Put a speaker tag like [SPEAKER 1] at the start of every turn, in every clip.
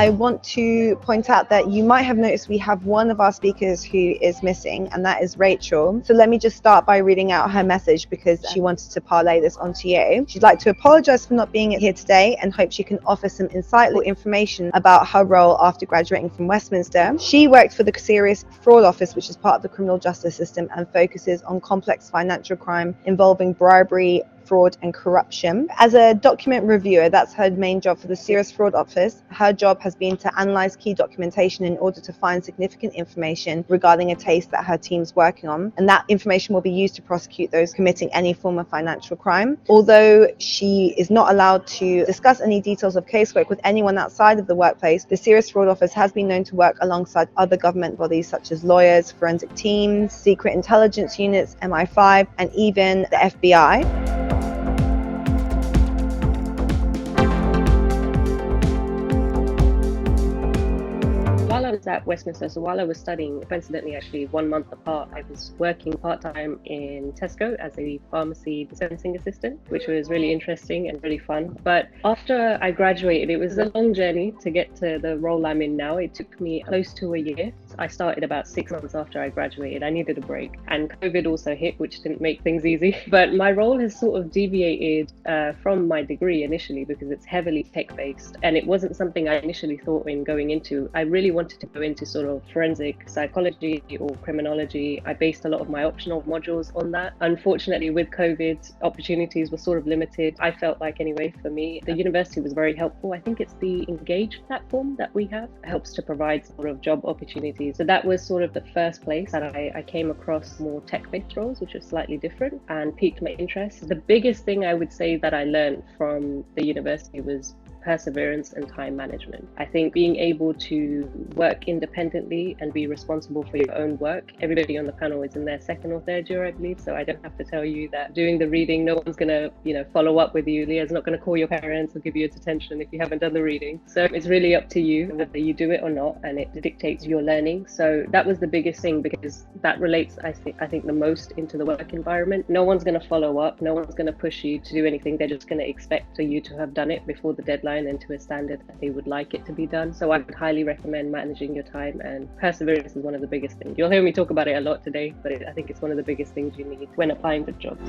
[SPEAKER 1] I want to point out that you might have noticed we have one of our speakers who is missing, and that is Rachel. So let me just start by reading out her message because she wanted to parlay this onto you. She'd like to apologize for not being here today and hope she can offer some insightful information about her role after graduating from Westminster. She worked for the Serious Fraud Office, which is part of the criminal justice system and focuses on complex financial crime involving bribery, fraud and corruption. As a document reviewer, that's her main job for the Serious Fraud Office. Her job has been to analyze key documentation in order to find significant information regarding a case that her team's working on, and that information will be used to prosecute those committing any form of financial crime. Although she is not allowed to discuss any details of casework with anyone outside of the workplace, the Serious Fraud Office has been known to work alongside other government bodies such as lawyers, forensic teams, secret intelligence units, MI5, and even the FBI.
[SPEAKER 2] While I was at Westminster, so while I was studying, coincidentally actually 1 month apart, I was working part-time in Tesco as a pharmacy dispensing assistant, which was really interesting and really fun. But after I graduated, it was a long journey to get to the role I'm in now. It took me close to a year. I started about 6 months after I graduated. I needed a break, and COVID also hit, which didn't make things easy. But my role has sort of deviated from my degree initially because it's heavily tech-based, and it wasn't something I initially thought in going into. I really wanted to go into sort of forensic psychology or criminology. I based a lot of my optional modules on that. Unfortunately, with COVID, opportunities were sort of limited. I felt like, anyway, for me, the university was very helpful. I think it's the Engage platform that we have helps to provide sort of job opportunities. So that was sort of the first place that I came across more tech-based roles, which was slightly different and piqued my interest. The biggest thing I would say that I learned from the university was perseverance and time management. I think being able to work independently and be responsible for your own work. Everybody on the panel is in their second or third year, I believe, so I don't have to tell you that doing the reading, no one's gonna, follow up with you. Leah's not gonna call your parents or give you a detention if you haven't done the reading. So it's really up to you whether you do it or not, and it dictates your learning. So that was the biggest thing, because that relates, I think the most into the work environment. No one's gonna follow up, no one's gonna push you to do anything. They're just gonna expect you to have done it before the deadline and to a standard that they would like it to be done. So I would highly recommend managing your time, and perseverance is one of the biggest things. You'll hear me talk about it a lot today, but I think it's one of the biggest things you need when applying for jobs.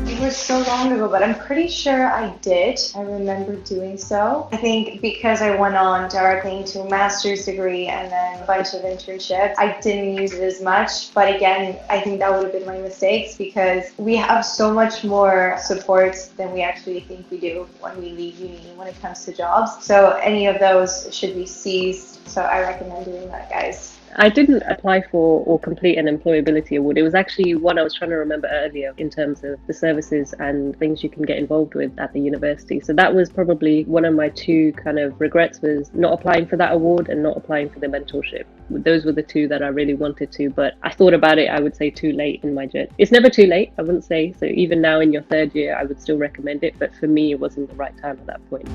[SPEAKER 3] It was so long ago, but I'm pretty sure I did. I remember doing so. I think because I went on directly into a master's degree and then a bunch of internships, I didn't use it as much. But again, I think that would have been my mistakes, because we have so much more support than we actually think we do when we leave uni when it comes to jobs. So any of those should be seized. So I recommend doing that, guys.
[SPEAKER 2] I didn't apply for or complete an employability award. It was actually one I was trying to remember earlier in terms of the services and things you can get involved with at the university. So that was probably one of my two kind of regrets, was not applying for that award and not applying for the mentorship. Those were the two that I really wanted to, but I thought about it, I would say, too late in my journey. It's never too late, I wouldn't say. So even now in your third year, I would still recommend it. But for me, it wasn't the right time at that point.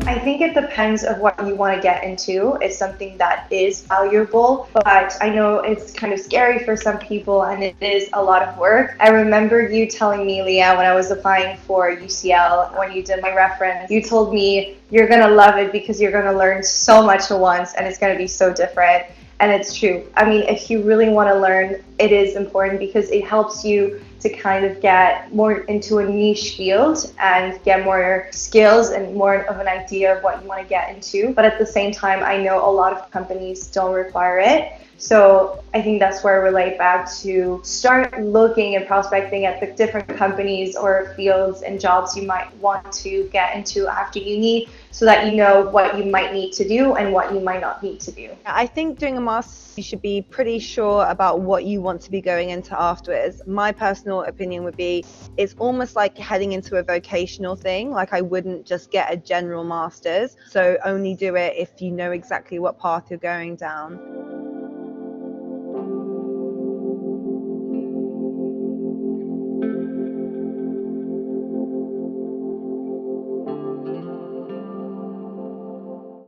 [SPEAKER 3] I think it depends of what you want to get into. It's something that is valuable, but I know it's kind of scary for some people, and it is a lot of work. I remember you telling me, Leah, when I was applying for UCL, when you did my reference, you told me you're going to love it because you're going to learn so much at once and it's going to be so different. And it's true. I mean, if you really want to learn, it is important because it helps you to kind of get more into a niche field and get more skills and more of an idea of what you want to get into. But at the same time, I know a lot of companies don't require it. So I think that's where I relate back to start looking and prospecting at the different companies or fields and jobs you might want to get into after uni, so that you know what you might need to do and what you might not need to do.
[SPEAKER 1] I think doing a master's, you should be pretty sure about what you want to be going into afterwards. My personal opinion would be it's almost like heading into a vocational thing. Like, I wouldn't just get a general master's. So only do it if you know exactly what path you're going down.